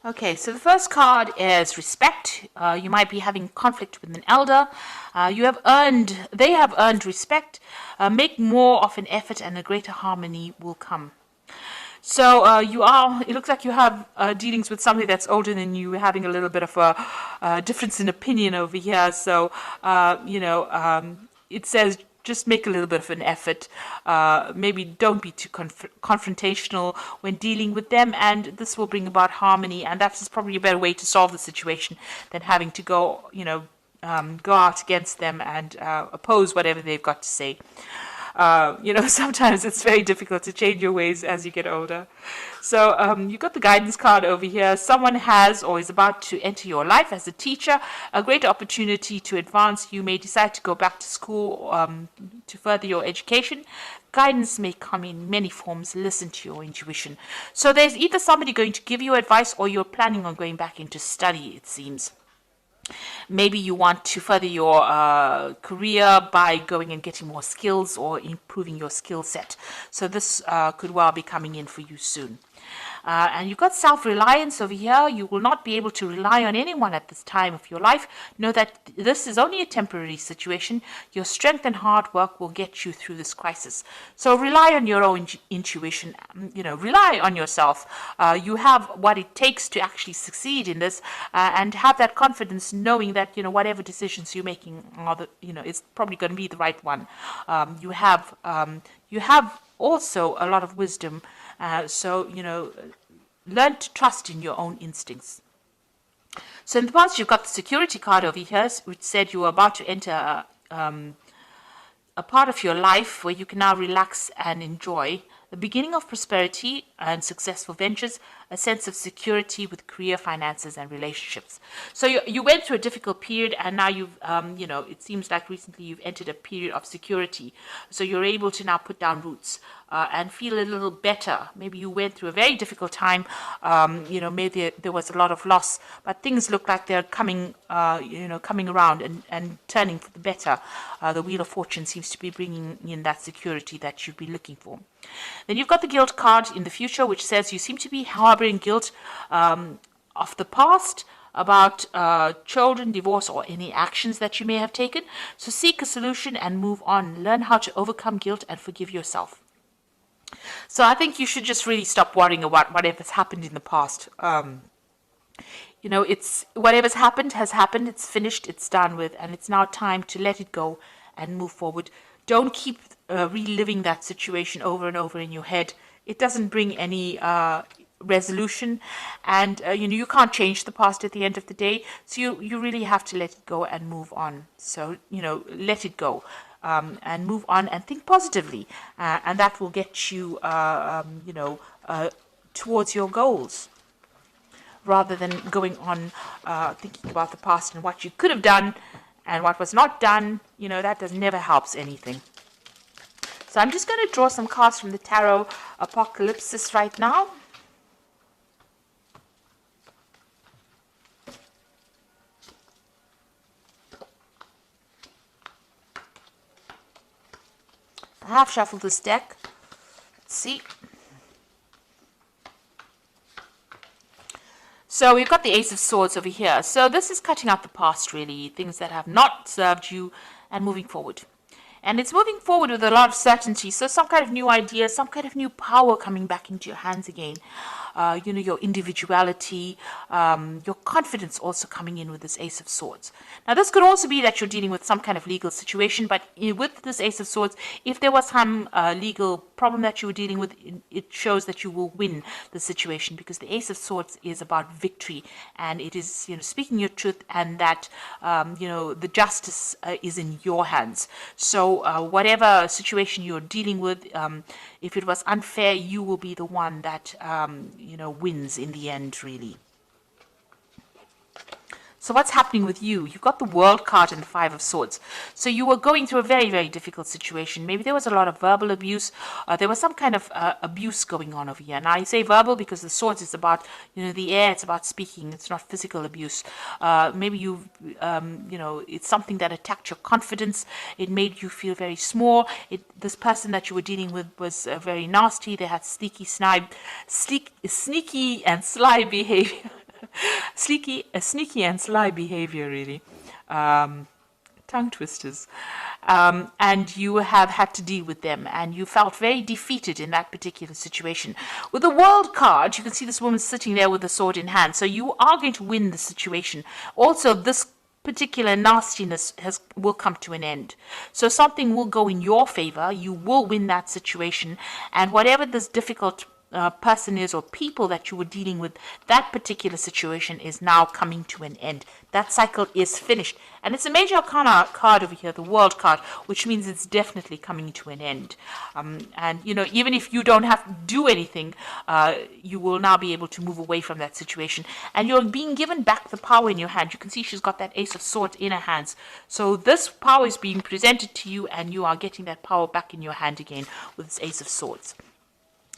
Okay, so the first card is respect. You might be having conflict with an elder. They have earned respect. Make more of an effort and a greater harmony will come. So it looks like you have dealings with somebody that's older than you, having a little bit of a difference in opinion over here. So, it says just make a little bit of an effort. Maybe don't be too confrontational when dealing with them, and this will bring about harmony. And that's probably a better way to solve the situation than having to go out against them and oppose whatever they've got to say. Sometimes it's very difficult to change your ways as you get older. So you've got the guidance card over here. Someone has or is about to enter your life as a teacher, a great opportunity to advance. You may decide to go back to school to further your education. Guidance may come in many forms. Listen to your intuition. So there's either somebody going to give you advice or you're planning on going back into study, it seems. Maybe you want to further your career by going and getting more skills or improving your skill set. So this could well be coming in for you soon. And you've got self-reliance over here. You will not be able to rely on anyone at this time of your life. Know that this is only a temporary situation. Your strength and hard work will get you through this crisis. So rely on your own intuition. Rely on yourself. You have what it takes to actually succeed in this, and have that confidence, knowing that whatever decisions you're making it's probably going to be the right one. You have also a lot of wisdom. Learn to trust in your own instincts. So in the past, you've got the security card over here, which said you were about to enter a part of your life where you can now relax and enjoy the beginning of prosperity and successful ventures, a sense of security with career, finances, and relationships. So you went through a difficult period, and now you've, it seems like recently you've entered a period of security. So you're able to now put down roots and feel a little better. Maybe you went through a very difficult time. Maybe there was a lot of loss, but things look like they're coming around and turning for the better. The Wheel of Fortune seems to be bringing in that security that you've been looking for. Then you've got the guilt card in the future, which says you seem to be harboring guilt of the past about children, divorce, or any actions that you may have taken. So seek a solution and move on. Learn how to overcome guilt and forgive yourself. So I think you should just really stop worrying about whatever's happened in the past. It's whatever's happened has happened. It's finished. It's done with, and it's now time to let it go and move forward. Don't keep reliving that situation over and over in your head. It doesn't bring any resolution, and you can't change the past at the end of the day. So you really have to let it go and move on. So let it go. And move on and think positively, and that will get you, towards your goals, rather than going on thinking about the past and what you could have done and what was not done. That never helps anything. So I'm just going to draw some cards from the Tarot Apocalypse right now. I have shuffled this deck. Let's see. So we've got the Ace of Swords over here. So this is cutting out the past, really, things that have not served you, and moving forward. And it's moving forward with a lot of certainty. So some kind of new idea, some kind of new power coming back into your hands again. Your individuality, your confidence also coming in with this Ace of Swords. Now, this could also be that you're dealing with some kind of legal situation, but with this Ace of Swords, if there was some legal problem that you were dealing with, it shows that you will win the situation, because the Ace of Swords is about victory, and it is, speaking your truth, and that, the justice is in your hands. So whatever situation you're dealing with, if it was unfair, you will be the one that, wins in the end, really. So what's happening with you? You've got the World card and the Five of Swords. So you were going through a very, very difficult situation. Maybe there was a lot of verbal abuse. There was some kind of abuse going on over here. Now, I say verbal because the Swords is about, the air. It's about speaking. It's not physical abuse. Maybe it's something that attacked your confidence. It made you feel very small. This person that you were dealing with was very nasty. They had sneaky and sly behavior. Sneaky and sly behavior, really. Tongue twisters. And you have had to deal with them, and you felt very defeated in that particular situation. With the World card, you can see this woman sitting there with the sword in hand, so you are going to win the situation. Also, this particular nastiness will come to an end. So something will go in your favor. You will win that situation, and whatever this difficult person is or people that you were dealing with, that particular situation is now coming to an end. That cycle is finished. And it's a major arcana card over here, the World card, which means it's definitely coming to an end. And, you know, even if you don't have to do anything, you will now be able to move away from that situation. And you're being given back the power in your hand. You can see she's got that Ace of Swords in her hands. So this power is being presented to you, and you are getting that power back in your hand again with this Ace of Swords.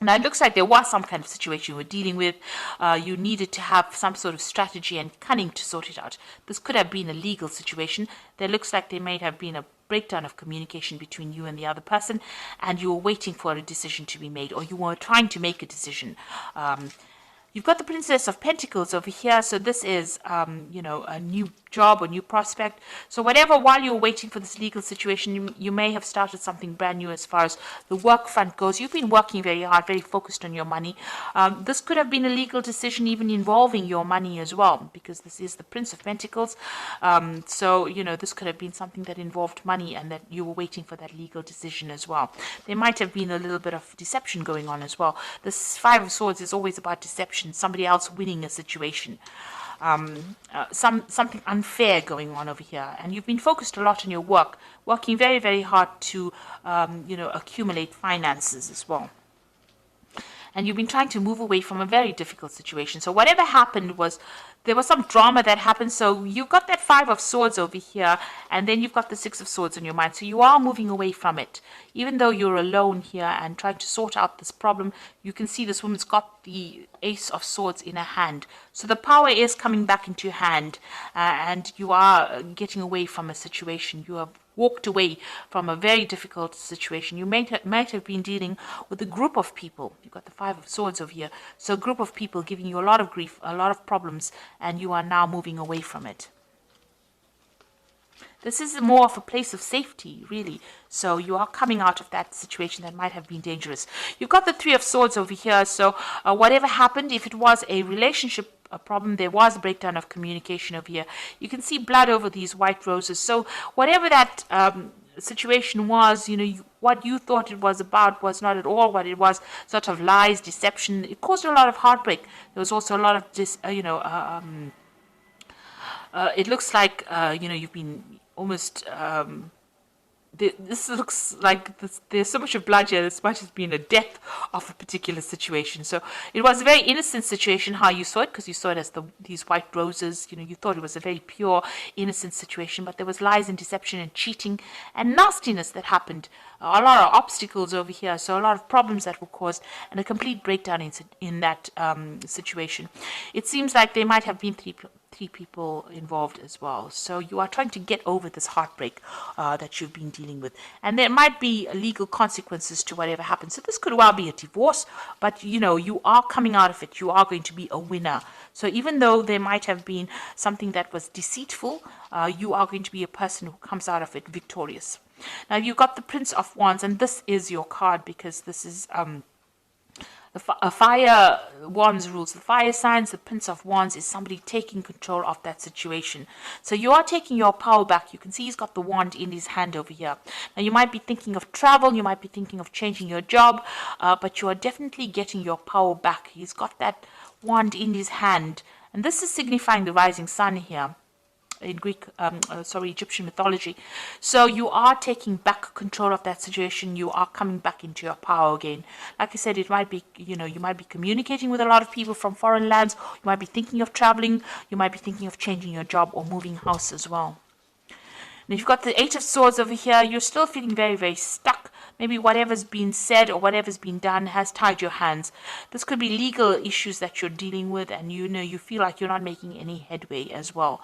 Now, it looks like there was some kind of situation you were dealing with. You needed to have some sort of strategy and cunning to sort it out. This could have been a legal situation. There looks like there may have been a breakdown of communication between you and the other person, and you were waiting for a decision to be made, or you were trying to make a decision. You've got the Princess of Pentacles over here, so this is, you know, a new job or new prospect. So whatever, while you're waiting for this legal situation, you may have started something brand new as far as the work front goes. You've been working very hard, very focused on your money. This could have been a legal decision even involving your money as well, because this is the Prince of Pentacles. So, you know, this could have been something that involved money and that you were waiting for that legal decision as well. There might have been a little bit of deception going on as well. This Five of Swords is always about deception, somebody else winning a situation. Something unfair going on over here, and you've been focused a lot on your work, working very, very hard to you know, accumulate finances as well. And you've been trying to move away from a very difficult situation. So whatever happened was, there was some drama that happened. So you've got that Five of Swords over here, and then you've got the Six of Swords in your mind. So you are moving away from it. Even though you're alone here and trying to sort out this problem, you can see this woman's got the Ace of Swords in her hand. So the power is coming back into your hand, and you are getting away from a situation. You have walked away from a very difficult situation. You might have been dealing with a group of people. You've got the Five of Swords over here. So a group of people giving you a lot of grief, a lot of problems, and you are now moving away from it. This is more of a place of safety, really. So you are coming out of that situation that might have been dangerous. You've got the Three of Swords over here. So whatever happened, if it was a relationship a problem, there was a breakdown of communication over here. You can see blood over these white roses. So whatever that situation was, you know, what you thought it was about was not at all what it was. Sort of lies, deception. It caused a lot of heartbreak. There was also a lot of it looks like you know, you've been almost this looks like there's so much of blood here, as much as being a death of a particular situation. So it was a very innocent situation how you saw it, because you saw it as these white roses. You know, you thought it was a very pure, innocent situation, but there was lies and deception and cheating and nastiness that happened. A lot of obstacles over here, so a lot of problems that were caused, and a complete breakdown in that situation. It seems like there might have been three people involved as well. So you are trying to get over this heartbreak that you've been dealing with, and there might be legal consequences to whatever happens. So this could well be a divorce, but you know, you are coming out of it. You are going to be a winner. So even though there might have been something that was deceitful, you are going to be a person who comes out of it victorious. Now you've got the Prince of Wands, and this is your card because this is a fire. Wands rules the fire signs. The Prince of Wands is somebody taking control of that situation. So you are taking your power back. You can see he's got the wand in his hand over here. Now you might be thinking of travel. You might be thinking of changing your job, but you are definitely getting your power back. He's got that wand in his hand, and this is signifying the rising sun here in Greek, Egyptian mythology. So you are taking back control of that situation. You are coming back into your power again. Like I said, it might be, you know, you might be communicating with a lot of people from foreign lands. You might be thinking of traveling. You might be thinking of changing your job or moving house as well. And if you've got the Eight of Swords over here, you're still feeling very, very stuck. Maybe whatever's been said or whatever's been done has tied your hands. This could be legal issues that you're dealing with, and you know, you feel like you're not making any headway as well.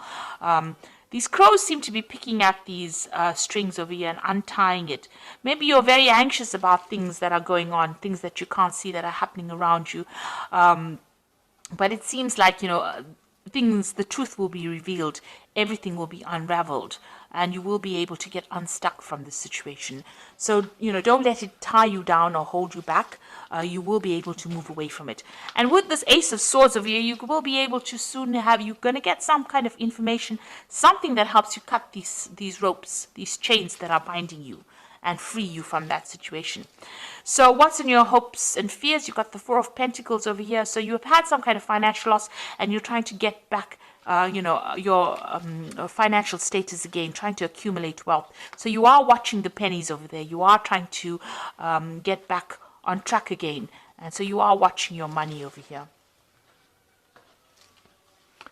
These crows seem to be picking at these strings over here and untying it. Maybe you're very anxious about things that are going on, things that you can't see that are happening around you. But it seems like, you know, the truth will be revealed, everything will be unraveled, and you will be able to get unstuck from this situation. So, don't let it tie you down or hold you back. You will be able to move away from it. And with this Ace of Swords over here, you will be able to soon you're going to get some kind of information, something that helps you cut these ropes, these chains that are binding you, and free you from that situation. So what's in your hopes and fears? You've got the Four of Pentacles over here. So you have had some kind of financial loss and you're trying to get back your financial status again, trying to accumulate wealth. So you are watching the pennies over there. You are trying to get back on track again. And so you are watching your money over here.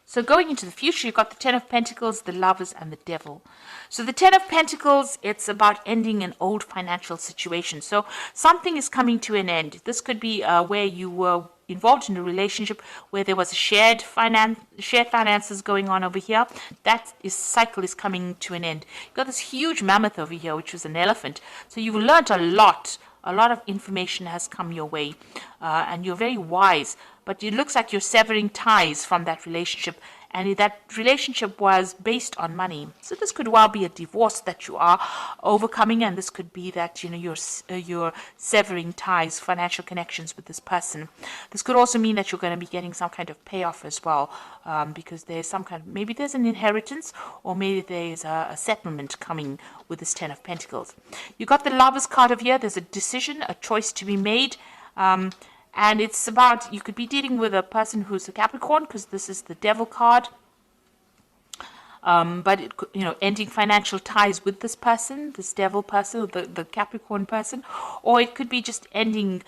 So going into the future, you've got the Ten of Pentacles, the Lovers, and the Devil. So the Ten of Pentacles, it's about ending an old financial situation. So something is coming to an end. This could be where you were involved in a relationship where there was a shared finances going on over here. That cycle is coming to an end. You've got this huge mammoth over here, which was an elephant. So you've learned a lot. A lot of information has come your way, and you're very wise. But it looks like you're severing ties from that relationship, and that relationship was based on money. So this could well be a divorce that you are overcoming, and this could be that you're severing ties, financial connections with this person. This could also mean that you're going to be getting some kind of payoff as well, because there's some kind of, maybe there's an inheritance, or maybe there's a settlement coming with this Ten of Pentacles. You got the Lovers card over here. There's a decision, a choice to be made. And it's about, you could be dealing with a person who's a Capricorn, because this is the Devil card. But it could, ending financial ties with this person, this Devil person, the Capricorn person, or it could be just ending,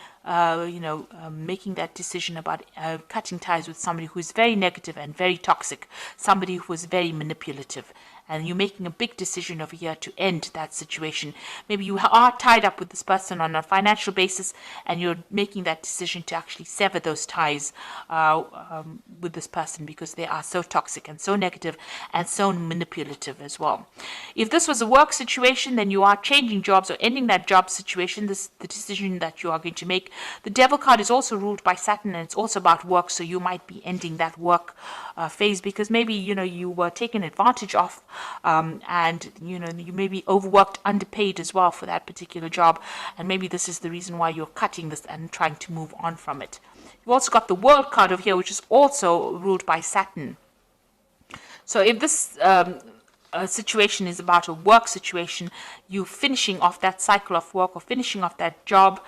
making that decision about cutting ties with somebody who is very negative and very toxic, somebody who is very manipulative. And you're making a big decision over here to end that situation. Maybe you are tied up with this person on a financial basis, and you're making that decision to actually sever those ties with this person, because they are so toxic and so negative and so manipulative as well. If this was a work situation, then you are changing jobs or ending that job situation. This is the decision that you are going to make. The Devil card is also ruled by Saturn, and it's also about work. So you might be ending that work phase, because maybe you were taken advantage of. And you may be overworked, underpaid as well for that particular job, and maybe this is the reason why you're cutting this and trying to move on from it. You've also got the World card over here, which is also ruled by Saturn. So if this situation is about a work situation, you finishing off that cycle of work or finishing off that job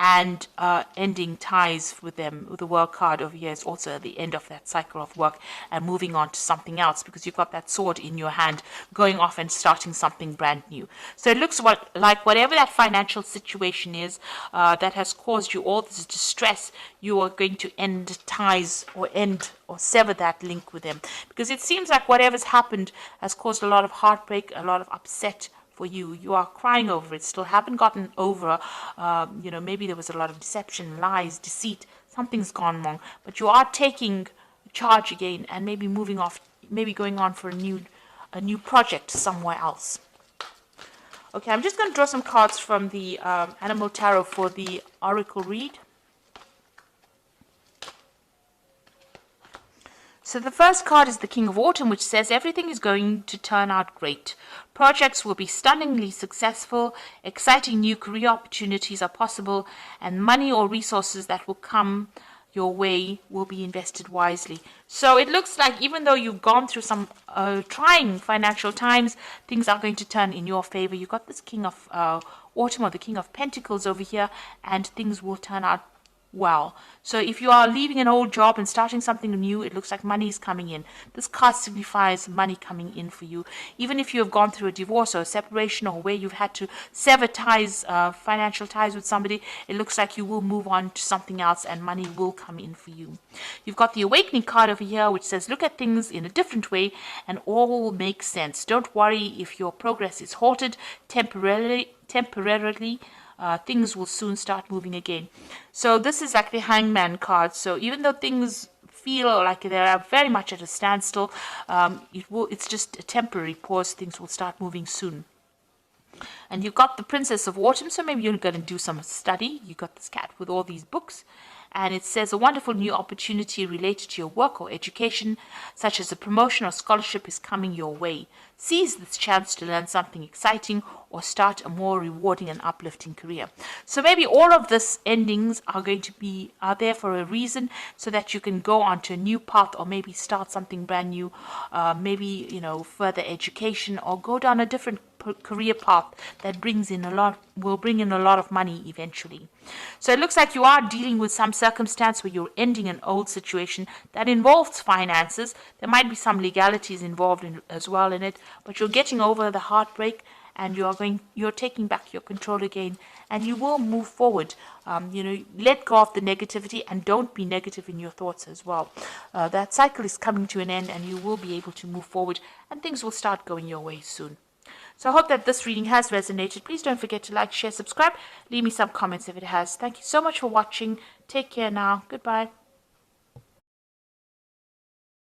and ending ties with them. With the World card over here is also at the end of that cycle of work and moving on to something else, because you've got that sword in your hand, going off and starting something brand new. So it looks like whatever that financial situation is that has caused you all this distress, you are going to end ties or sever that link with them, because it seems like whatever's happened has caused a lot of heartbreak, a lot of upset for you. You are crying over it, still haven't gotten over, maybe there was a lot of deception, lies, deceit, something's gone wrong, but you are taking charge again and maybe moving off, maybe going on for a new project somewhere else. Okay, I'm just going to draw some cards from the Animal Tarot for the Oracle read. So the first card is the King of Autumn, which says everything is going to turn out great. Projects will be stunningly successful, exciting new career opportunities are possible, and money or resources that will come your way will be invested wisely. So it looks like even though you've gone through some trying financial times, things are going to turn in your favor. You've got this King of Autumn, or the King of Pentacles over here, and things will turn out well. So if you are leaving an old job and starting something new, it looks like money is coming in. This card signifies money coming in for you. Even if you have gone through a divorce or a separation, or where you've had to sever ties, financial ties with somebody, it looks like you will move on to something else and money will come in for you. You've got the Awakening card over here, which says look at things in a different way and all will make sense. Don't worry if your progress is halted temporarily. Things will soon start moving again. So this is like the Hangman card. So even though things feel like they are very much at a standstill, it's just a temporary pause. Things will start moving soon. And you've got the Princess of Autumn, so maybe you're going to do some study. You've got this cat with all these books. and it says a wonderful new opportunity related to your work or education, such as a promotion or scholarship, is coming your way. Seize this chance to learn something exciting or start a more rewarding and uplifting career. So maybe all of this endings are going to be there for a reason, so that you can go on to a new path, or maybe start something brand new, maybe further education, or go down a different career path that will bring in a lot of money eventually. So it looks like you are dealing with some circumstance where you're ending an old situation that involves finances. There might be some legalities involved as well in it, but you're getting over the heartbreak, and you're taking back your control again, and you will move forward. Let go of the negativity, and don't be negative in your thoughts as well. That cycle is coming to an end, and you will be able to move forward, and things will start going your way soon. So I hope that this reading has resonated. Please don't forget to like, share, subscribe. Leave me some comments if it has. Thank you so much for watching. Take care now. Goodbye.